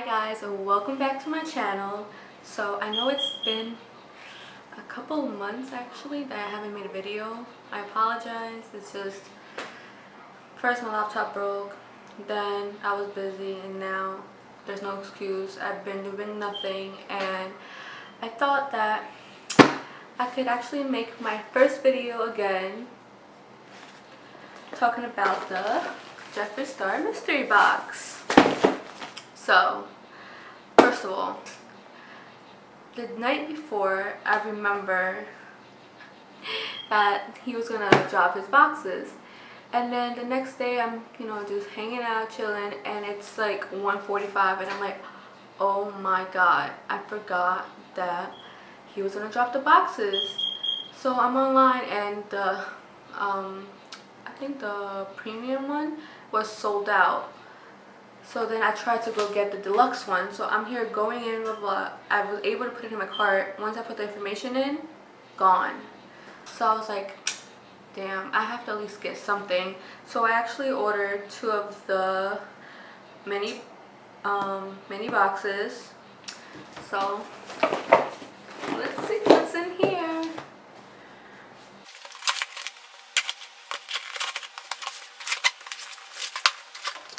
guys, welcome back to my channel. So I know it's been a couple months actually that I haven't made a video. I apologize. It's just first my laptop broke, then I was busy, and now there's no excuse. I've been doing nothing, and I thought that I could actually make my first video again talking about the Jeffree mystery box. So, first of all, the night before, I remember that he was gonna drop his boxes, and then the next day I'm, just hanging out, chilling, and it's like 1:45, and I'm like, oh my god, I forgot that he was gonna drop the boxes. So I'm online, and the I think the premium one was sold out. So then I tried to go get the deluxe one. So I'm here going in, blah, blah. I was able to put it in my cart. Once I put the information in, gone. So I was like, damn, I have to at least get something. So I actually ordered 2 of the mini boxes. So let's see what's in here.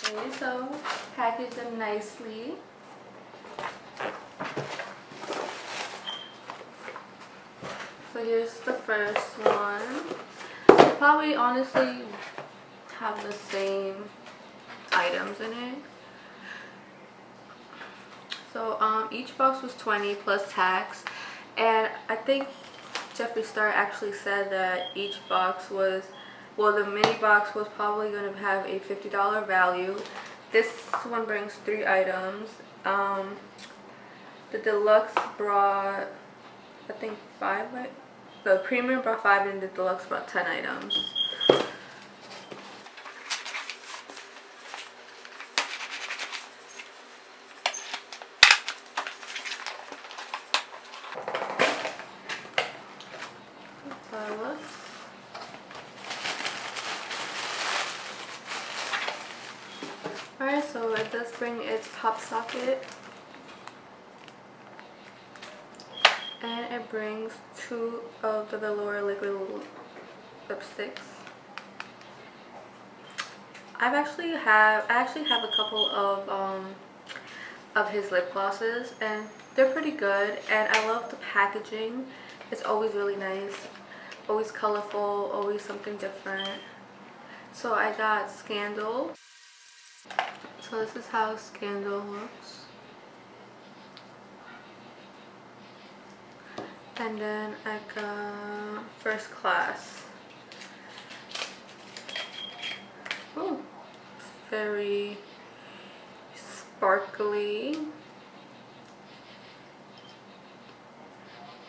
Okay, so package them nicely. So here's the first one. They probably honestly have the same items in it. So each box was $20 plus tax, and I think Jeffree Star actually said that each box was, well, the mini box was probably going to have a $50 value. This one brings 3 items. The deluxe brought, I think, 5. The premium brought 5, and the deluxe brought 10 items. That's how it looks. Alright, so it does bring its pop socket, and it brings 2 of the Velour liquid lipsticks. I actually have a couple of his lip glosses, and they're pretty good, and I love the packaging. It's always really nice, always colorful, always something different. So I got Scandal. So this is how Scandal looks. And then I got First Class. Oh, it's very sparkly.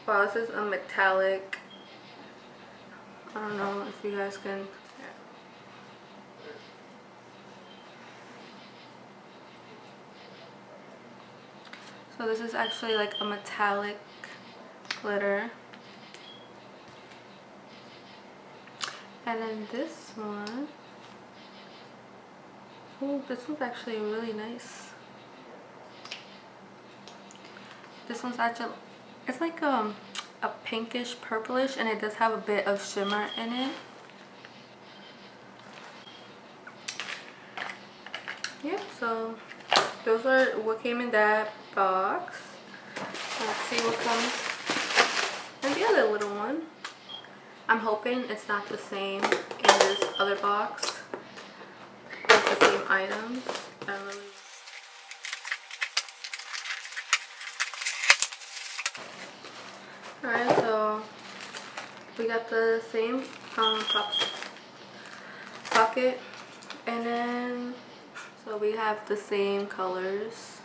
Wow, this is a metallic. I don't know if you guys can. So this is actually like a metallic glitter. And then this one, oh, this one's actually really nice. This one's actually, it's like a pinkish purplish, and it does have a bit of shimmer in it. Yep, so those are what came in that box. Let's see what comes in the other little one. I'm hoping it's not the same in this other box. It's the same items. Alright, so we got the same pop socket, and then so we have the same colors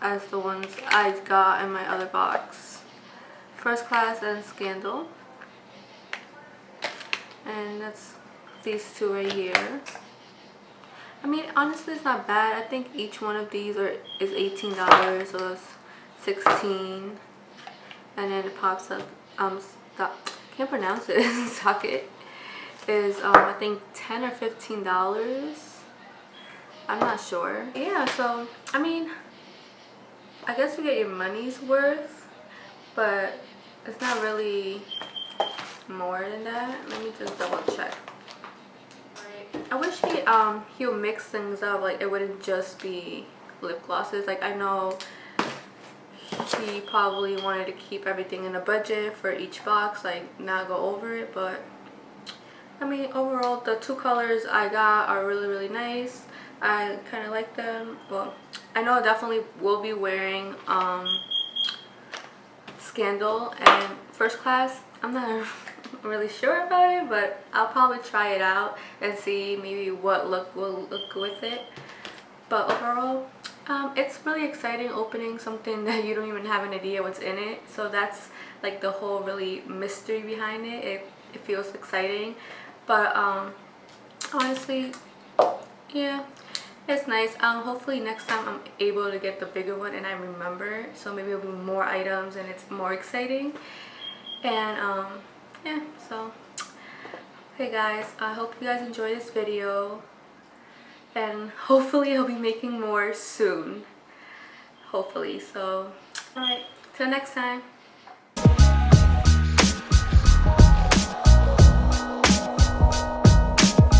as the ones I got in my other box. First Class and Scandal. And that's these 2 right here. I mean, honestly, it's not bad. I think each one of these is $18, so it's $16. And then it pops up, can't pronounce it, socket is I think $10 or $15. I'm not sure. Yeah, so I mean, I guess you get your money's worth, but it's not really more than that. Let me just double check. I wish he'll mix things up, like it wouldn't just be lip glosses. Like I know he probably wanted to keep everything in a budget for each box, like not go over it, but I mean overall the two colors I got are really nice. I kind of like them. Well, I know I definitely will be wearing Scandal and First Class. I'm not really sure about it, but I'll probably try it out and see maybe what look will look with it. But overall, it's really exciting opening something that you don't even have an idea what's in it. So that's like the whole really mystery behind it. It feels exciting, but honestly, yeah, it's nice. Hopefully next time I'm able to get the bigger one and I remember, so maybe it'll be more items and it's more exciting. And yeah, so okay guys, I hope you guys enjoy this video, and hopefully I'll be making more soon, hopefully. So alright, till next time.